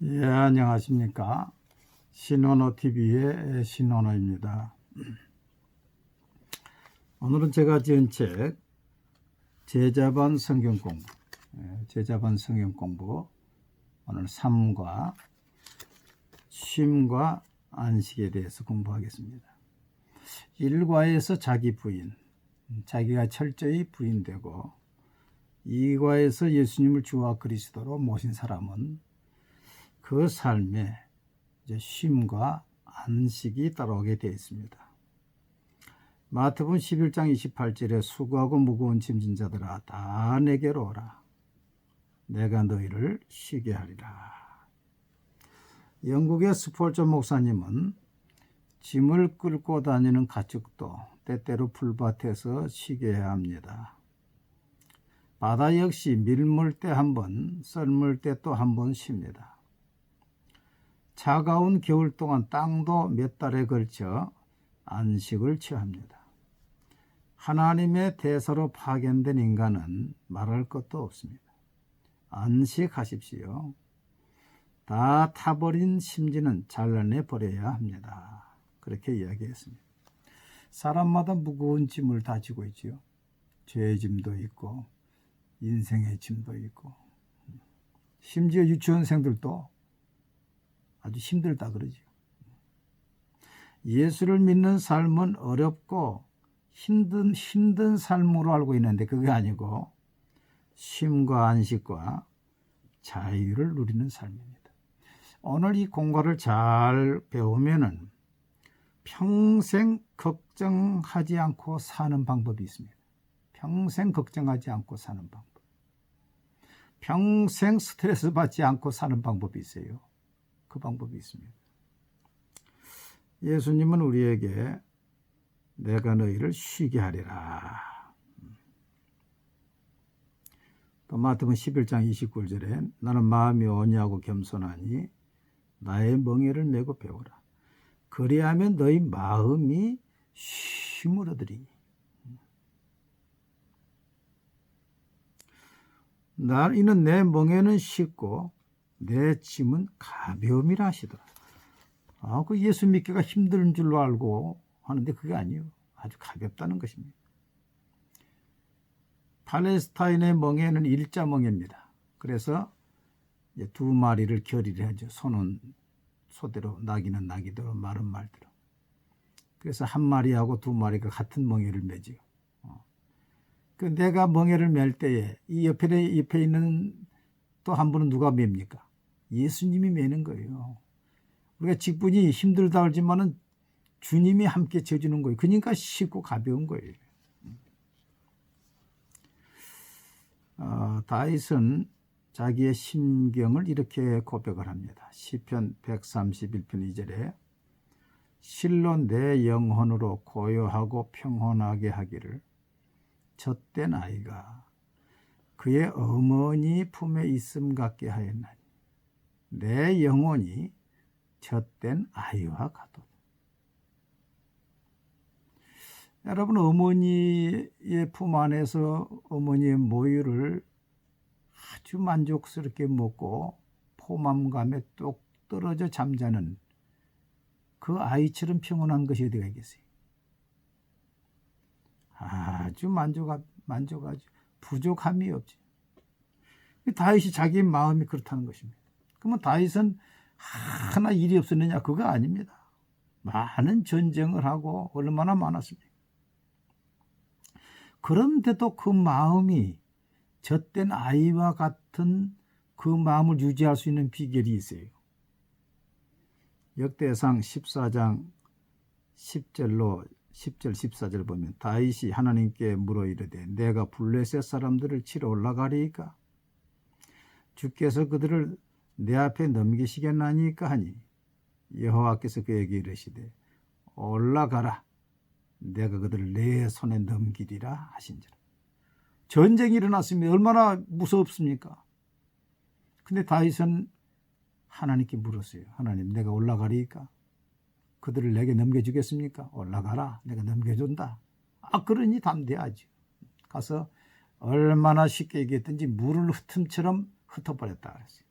예, 안녕하십니까. 신언어TV의 신언어입니다. 오늘은 제가 지은 책, 제자반 성경공부, 제자반 성경공부, 오늘 삶과 쉼과 안식에 대해서 공부하겠습니다. 1과에서 자기 부인, 자기가 철저히 부인되고 2과에서 예수님을 주와 그리스도로 모신 사람은 그 삶에 이제 쉼과 안식이 따라오게 되어 있습니다. 마태복음 11장 28절에 수고하고 무거운 짐진 자들아 다 내게로 오라. 내가 너희를 쉬게 하리라. 영국의 스폴전 목사님은 짐을 끌고 다니는 가축도 때때로 풀밭에서 쉬게 해야 합니다. 바다 역시 밀물 때 한 번, 썰물 때 또 한 번 쉽니다. 차가운 겨울 동안 땅도 몇 달에 걸쳐 안식을 취합니다. 하나님의 대사로 파견된 인간은 말할 것도 없습니다. 안식하십시오. 다 타버린 심지는 잘라내 버려야 합니다. 그렇게 이야기했습니다. 사람마다 무거운 짐을 다 지고 있지요. 죄의 짐도 있고 인생의 짐도 있고 심지어 유치원생들도 아주 힘들다 그러죠. 예수를 믿는 삶은 어렵고 힘든 삶으로 알고 있는데 그게 아니고 쉼과 안식과 자유를 누리는 삶입니다. 오늘 이 공과를 잘 배우면은 평생 걱정하지 않고 사는 방법이 있습니다. 평생 걱정하지 않고 사는 방법. 평생 스트레스 받지 않고 사는 방법이 있어요. 그 방법이 있습니다. 예수님은 우리에게 내가 너희를 쉬게 하리라. 또 마태복음 11장 29절에 나는 마음이 온유하고 겸손하니 나의 멍에를 메고 배우라. 그리하면 너희 마음이 쉼을 얻으리니. 이는 내 멍에는 쉽고 내 짐은 가벼움이라 하시더라. 그 예수 믿기가 힘든 줄로 알고 하는데 그게 아니에요. 아주 가볍다는 것입니다. 팔레스타인의 멍에는 일자 멍에입니다. 그래서 이제 두 마리를 결의를 하죠. 소는 소대로, 나귀는 나귀대로, 말은 말대로. 그래서 한 마리하고 두 마리가 같은 멍에를 매죠. 내가 멍에를 맬 때에 이 옆에 있는 또 한 분은 누가 맵니까? 예수님이 매는 거예요. 우리가 직분이 힘들다 하지만은 주님이 함께 져주는 거예요. 그러니까 쉽고 가벼운 거예요. 다윗은 자기의 심경을 이렇게 고백을 합니다. 시편 131편 2절에 실로 내 영혼으로 고요하고 평온하게 하기를 젖된 아이가 그의 어머니 품에 있음 같게 하였나니 내 영혼이 젖된 아이와 같도다. 여러분, 어머니의 품 안에서 어머니의 모유를 아주 만족스럽게 먹고 포만감에 뚝 떨어져 잠자는 그 아이처럼 평온한 것이 어디가 있겠어요? 아주 만족하지 부족함이 없지. 다윗이 자기 마음이 그렇다는 것입니다. 그러면 다윗은 하나 일이 없었느냐? 그거 아닙니다. 많은 전쟁을 하고 얼마나 많았습니까? 그런데도 그 마음이 젖된 아이와 같은 그 마음을 유지할 수 있는 비결이 있어요. 역대상 14장 10절 14절 보면 다윗이 하나님께 물어 이르되 내가 블레셋 사람들을 치러 올라가리이까? 주께서 그들을 내 앞에 넘기시겠나니까 하니 여호와께서 그에게 이르시되 올라가라. 내가 그들을 내 손에 넘기리라 하신지라. 전쟁이 일어났으면 얼마나 무섭습니까? 근데 다윗은 하나님께 물었어요. 하나님, 내가 올라가리까? 그들을 내게 넘겨주겠습니까? 올라가라. 내가 넘겨준다. 그러니 담대하죠. 가서 얼마나 쉽게 얘기했든지 물을 흠처럼 흩어버렸다 그랬어요.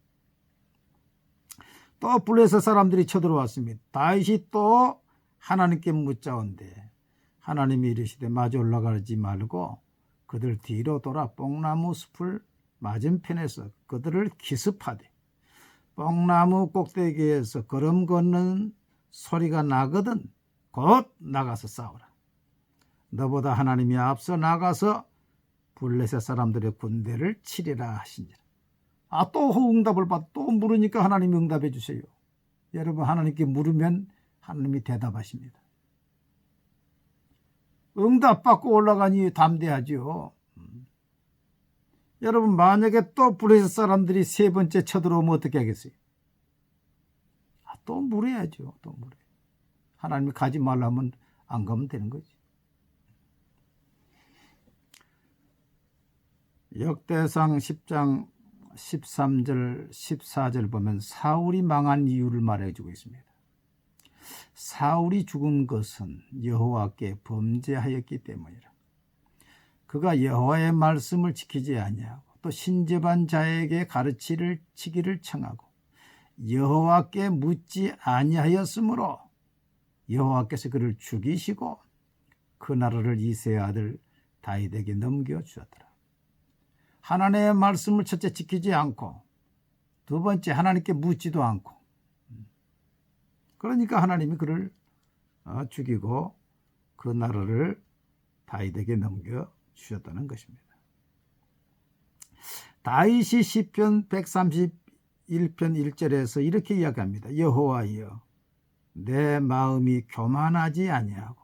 또 블레셋 사람들이 쳐들어왔습니다. 다윗이 또 하나님께 묻자온대 하나님이 이르시되 마주 올라가지 말고 그들 뒤로 돌아 뽕나무 숲을 맞은편에서 그들을 기습하되 뽕나무 꼭대기에서 걸음 걷는 소리가 나거든 곧 나가서 싸우라. 너보다 하나님이 앞서 나가서 블레셋 사람들의 군대를 치리라 하시니라. 또 응답을 받, 또 물으니까 하나님이 응답해 주세요. 여러분, 하나님께 물으면 하나님이 대답하십니다. 응답 받고 올라가니 담대하죠. 여러분, 만약에 또 블레셋 사람들이 세 번째 쳐들어오면 어떻게 하겠어요? 또 물어야죠. 또 물어요. 하나님이 가지 말라면 안 가면 되는 거지. 역대상 10장 13절 14절 보면 사울이 망한 이유를 말해주고 있습니다. 사울이 죽은 것은 여호와께 범죄하였기 때문이라. 그가 여호와의 말씀을 지키지 아니하고 또 신접한 자에게 가르치기를 청하고 여호와께 묻지 아니하였으므로 여호와께서 그를 죽이시고 그 나라를 이새의 아들 다윗에게 넘겨주었더라. 하나님의 말씀을 첫째 지키지 않고 두 번째 하나님께 묻지도 않고 그러니까 하나님이 그를 죽이고 그 나라를 다윗에게 넘겨주셨다는 것입니다. 다윗이 시편 131편 1절에서 이렇게 이야기합니다. 여호와여 내 마음이 교만하지 아니하고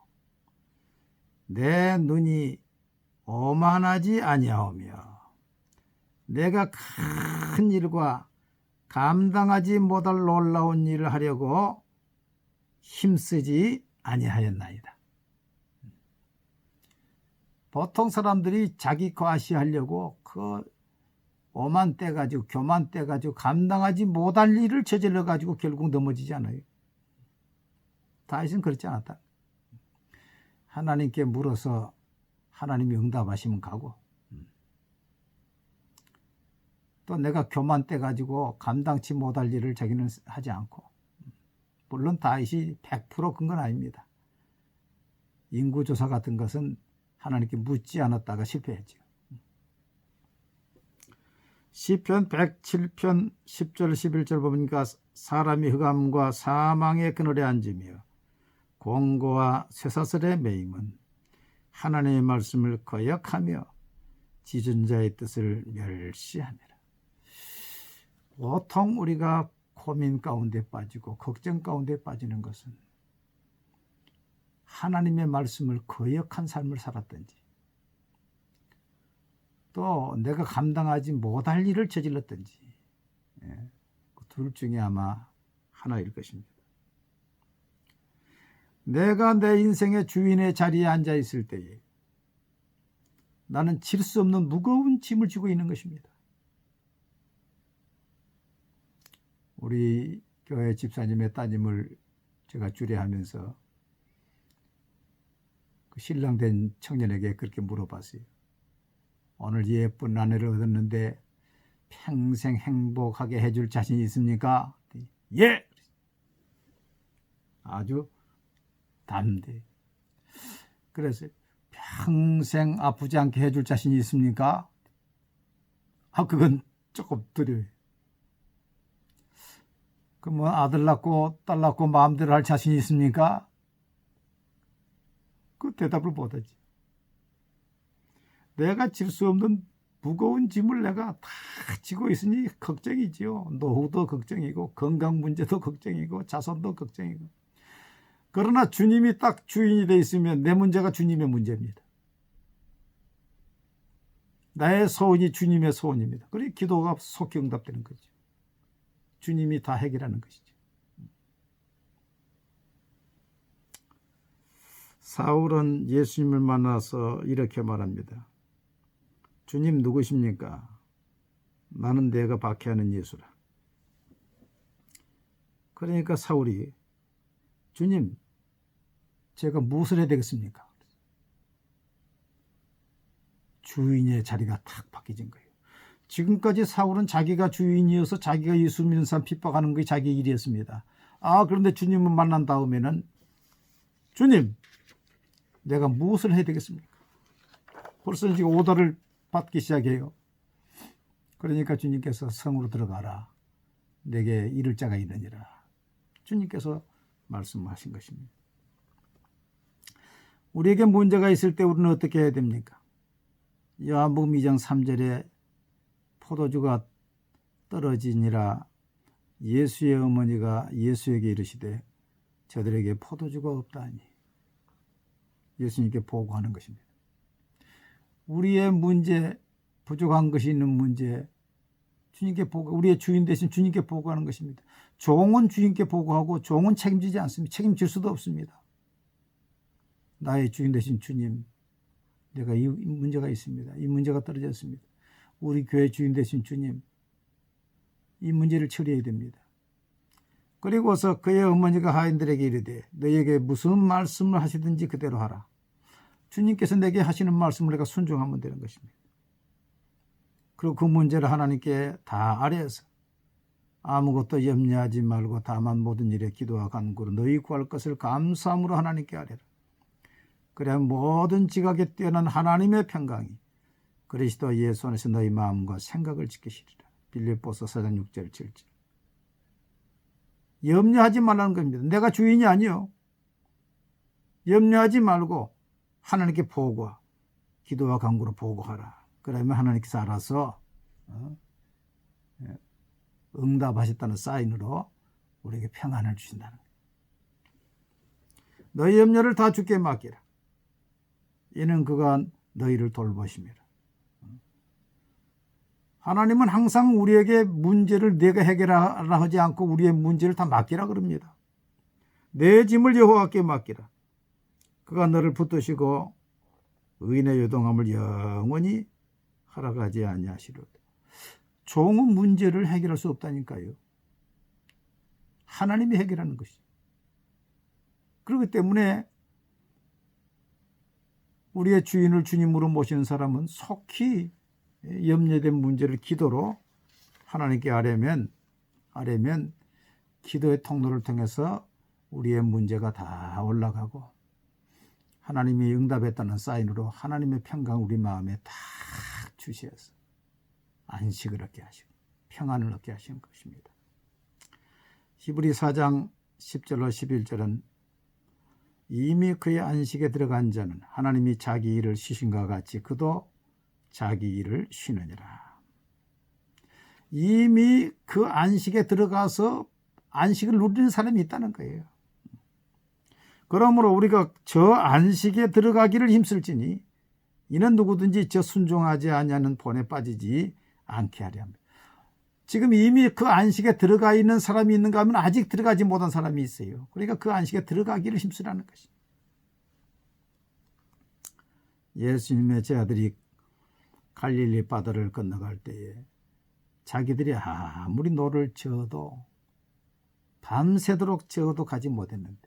내 눈이 오만하지 아니하오며 내가 큰 일과 감당하지 못할 놀라운 일을 하려고 힘쓰지 아니하였나이다. 보통 사람들이 자기 과시하려고 그 오만 떼가지고 교만 떼가지고 감당하지 못할 일을 저질러가지고 결국 넘어지지 않아요. 다윗은 그렇지 않았다. 하나님께 물어서 하나님이 응답하시면 가고 또 내가 교만 떼가지고 감당치 못할 일을 자기는 하지 않고 물론 다윗이 100% 그건 아닙니다. 인구조사 같은 것은 하나님께 묻지 않았다가 실패했죠. 시편 107편 10절 11절 보니까 사람이 흑암과 사망의 그늘에 앉으며 공고와 쇠사슬에 매임은 하나님의 말씀을 거역하며 지존자의 뜻을 멸시하니라. 보통 우리가 고민 가운데 빠지고 걱정 가운데 빠지는 것은 하나님의 말씀을 거역한 삶을 살았든지 또 내가 감당하지 못할 일을 저질렀든지 그 둘 중에 아마 하나일 것입니다. 내가 내 인생의 주인의 자리에 앉아 있을 때에 나는 질 수 없는 무거운 짐을 지고 있는 것입니다. 우리 교회 집사님의 따님을 제가 주례하면서 그 신랑된 청년에게 그렇게 물어봤어요. 오늘 예쁜 아내를 얻었는데 평생 행복하게 해줄 자신 있습니까? 예! 아주 담대. 그래서 평생 아프지 않게 해줄 자신이 있습니까? 그건 조금 두려워요. 그러면 아들 낳고 딸 낳고 마음대로 할 자신이 있습니까? 그 대답을 못하지. 내가 질 수 없는 무거운 짐을 내가 다 지고 있으니 걱정이지요. 노후도 걱정이고 건강 문제도 걱정이고 자손도 걱정이고. 그러나 주님이 딱 주인이 돼 있으면 내 문제가 주님의 문제입니다. 나의 소원이 주님의 소원입니다. 그래 기도가 속히 응답되는 거죠. 주님이 다 해결하는 것이죠. 사울은 예수님을 만나서 이렇게 말합니다. 주님 누구십니까? 나는 내가 박해하는 예수라. 그러니까 사울이 주님 제가 무엇을 해야 되겠습니까? 주인의 자리가 탁 바뀌어진 거예요. 지금까지 사울은 자기가 주인이어서 자기가 예수 믿는 사람 핍박하는 게 자기 일이었습니다. 그런데 주님을 만난 다음에는 주님, 내가 무엇을 해야 되겠습니까? 벌써 지금 오더를 받기 시작해요. 그러니까 주님께서 성으로 들어가라. 내게 이를 자가 있느니라. 주님께서 말씀하신 것입니다. 우리에게 문제가 있을 때 우리는 어떻게 해야 됩니까? 요한복음 2장 3절에 포도주가 떨어지니라 예수의 어머니가 예수에게 이르시되 저들에게 포도주가 없다니. 예수님께 보고하는 것입니다. 우리의 문제, 부족한 것이 있는 문제, 주님께 보고, 우리의 주인 대신 주님께 보고하는 것입니다. 종은 주님께 보고하고 종은 책임지지 않습니다. 책임질 수도 없습니다. 나의 주인 대신 주님, 내가 이 문제가 있습니다. 이 문제가 떨어졌습니다. 우리 교회 주인 대신 주님, 이 문제를 처리해야 됩니다. 그리고서 그의 어머니가 하인들에게 이르되 너에게 무슨 말씀을 하시든지 그대로 하라. 주님께서 내게 하시는 말씀을 내가 순종하면 되는 것입니다. 그리고 그 문제를 하나님께 다 아뢰어서 아무것도 염려하지 말고 다만 모든 일에 기도와 간구로 너희 구할 것을 감사함으로 하나님께 아뢰라. 그래야 모든 지각에 뛰어난 하나님의 평강이 그리스도 예수 안에서 너희 마음과 생각을 지키시리라. 빌립보서 4장 6절 7절. 염려하지 말라는 겁니다. 내가 주인이 아니요. 염려하지 말고 하나님께 보고하. 기도와 간구로 보고하라. 그러면 하나님께서 알아서 응답하셨다는 사인으로 우리에게 평안을 주신다는 거예요. 너희 염려를 다 주께 맡기라. 이는 그가 너희를 돌보심이라. 하나님은 항상 우리에게 문제를 내가 해결하라 하지 않고 우리의 문제를 다 맡기라 그럽니다. 내 짐을 여호와께 맡기라. 그가 너를 붙드시고 의인의 요동함을 영원히 허락하지 아니하시리로다. 종은 문제를 해결할 수 없다니까요. 하나님이 해결하는 것이죠. 그렇기 때문에 우리의 주인을 주님으로 모시는 사람은 속히 염려된 문제를 기도로 하나님께 아뢰면 기도의 통로를 통해서 우리의 문제가 다 올라가고 하나님이 응답했다는 사인으로 하나님의 평강 우리 마음에 다 주시어서 안식을 얻게 하시고 평안을 얻게 하시는 것입니다. 히브리 4장 10절로 11절은 이미 그의 안식에 들어간 자는 하나님이 자기 일을 쉬신과 같이 그도 자기 일을 쉬느니라. 이미 그 안식에 들어가서 안식을 누리는 사람이 있다는 거예요. 그러므로 우리가 저 안식에 들어가기를 힘쓸지니 이는 누구든지 저 순종하지 아니하는 본에 빠지지 않게 하려 합니다. 지금 이미 그 안식에 들어가 있는 사람이 있는가 하면 아직 들어가지 못한 사람이 있어요. 그러니까 그 안식에 들어가기를 힘쓰라는 것입니다. 예수님의 제자들이 갈릴리 바다를 건너갈 때에 자기들이 아무리 노를 저어도 밤새도록 저어도 가지 못했는데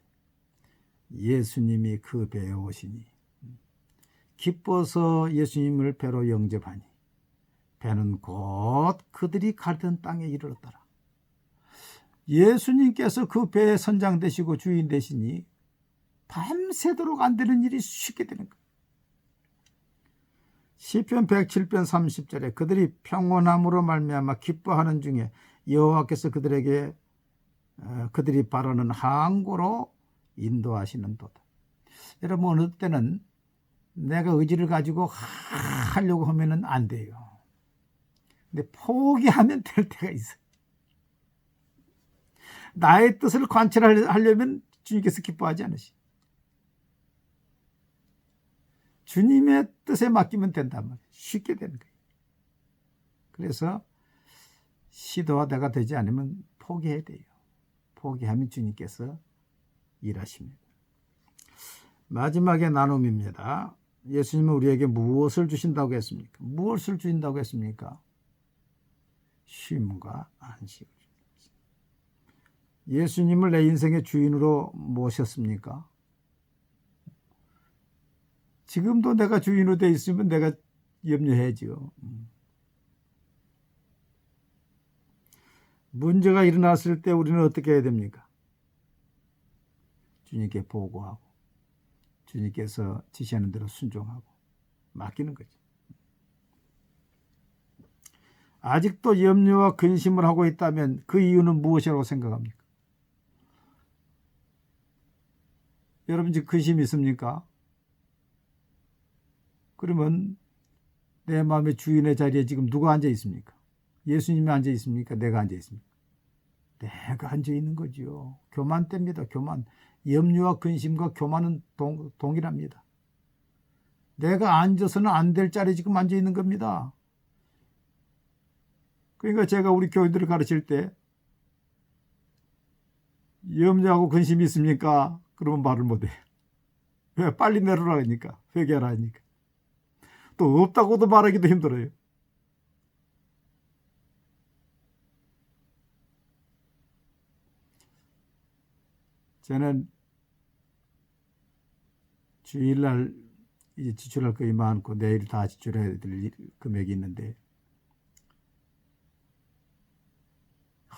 예수님이 그 배에 오시니 기뻐서 예수님을 배로 영접하니 배는 곧 그들이 가던 땅에 이르렀더라. 예수님께서 그 배에 선장 되시고 주인 되시니 밤새도록 안 되는 일이 쉽게 되는 거예요. 시편 107편 30절에 그들이 평온함으로 말미암아 기뻐하는 중에 여호와께서 그들이 바라는 항구로 인도하시는도다. 여러분 어느 때는 내가 의지를 가지고 하려고 하면은 안 돼요. 근데 포기하면 될 때가 있어요. 나의 뜻을 관철하려면 주님께서 기뻐하지 않으시. 주님의 뜻에 맡기면 된단 말이에요. 쉽게 되는 거예요. 그래서 시도와 내가 되지 않으면 포기해야 돼요. 포기하면 주님께서 일하십니다. 마지막의 나눔입니다. 예수님은 우리에게 무엇을 주신다고 했습니까? 무엇을 주신다고 했습니까? 쉼과 안식을. 예수님을 내 인생의 주인으로 모셨습니까? 지금도 내가 주인으로 돼 있으면 내가 염려해야죠. 문제가 일어났을 때 우리는 어떻게 해야 됩니까? 주님께 보고하고 주님께서 지시하는 대로 순종하고 맡기는 거죠. 아직도 염려와 근심을 하고 있다면 그 이유는 무엇이라고 생각합니까? 여러분 지금 근심이 있습니까? 그러면 내 마음의 주인의 자리에 지금 누가 앉아 있습니까? 예수님이 앉아 있습니까? 내가 앉아 있습니까? 내가 앉아 있는 거지요. 교만됩니다. 교만. 염려와 근심과 교만은 동일합니다. 내가 앉아서는 안 될 자리에 지금 앉아 있는 겁니다. 그러니까 제가 우리 교인들을 가르칠 때 염려하고 근심이 있습니까? 그러면 말을 못해. 왜? 빨리 내려라 하니까. 회개하라 하니까. 또 없다고도 말하기도 힘들어요. 저는 주일날 이제 지출할 것이 많고 내일 다 지출해야 될 금액이 있는데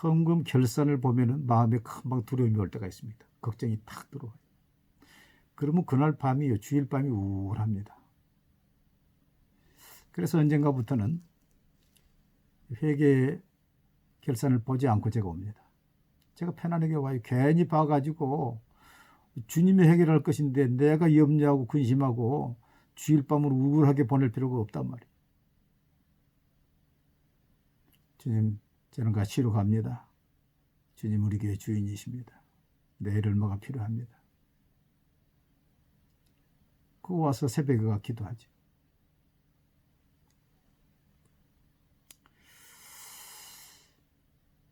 헌금 결산을 보면은 마음에 금방 두려움이 올 때가 있습니다. 걱정이 탁 들어와요. 그러면 그날 밤이 주일 밤이 우울합니다. 그래서 언젠가부터는 회계 결산을 보지 않고 제가 옵니다. 제가 편안하게 와요. 괜히 봐가지고 주님이 해결할 것인데 내가 염려하고 근심하고 주일 밤을 우울하게 보낼 필요가 없단 말이에요. 주님, 저는 가시로 갑니다. 주님 우리 교회 주인이십니다. 내일 얼마가 필요합니다. 그거 와서 새벽에 가 기도하죠.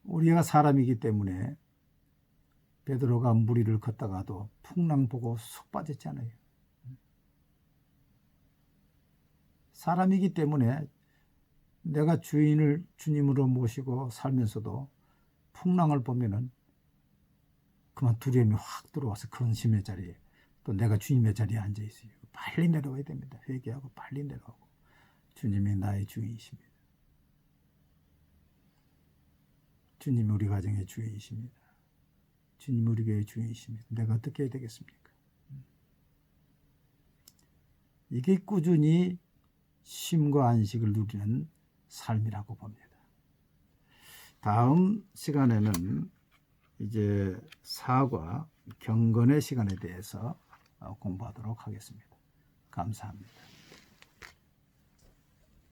우리가 사람이기 때문에 베드로가 무리를 걷다가도 풍랑 보고 속 빠졌잖아요. 사람이기 때문에 내가 주인을 주님으로 모시고 살면서도 풍랑을 보면은 그만 두려움이 확 들어와서 근심의 자리에 또 내가 주님의 자리에 앉아 있어요. 빨리 내려와야 됩니다. 회개하고 빨리 내려가고 주님이 나의 주인이십니다. 주님이 우리 가정의 주인이십니다. 주님 우리 교회의 주인이십니다. 내가 어떻게 해야 되겠습니까? 이게 꾸준히 쉼과 안식을 누리는 삶이라고 봅니다. 다음 시간에는 이제 사과, 경건의 시간에 대해서 공부하도록 하겠습니다. 감사합니다.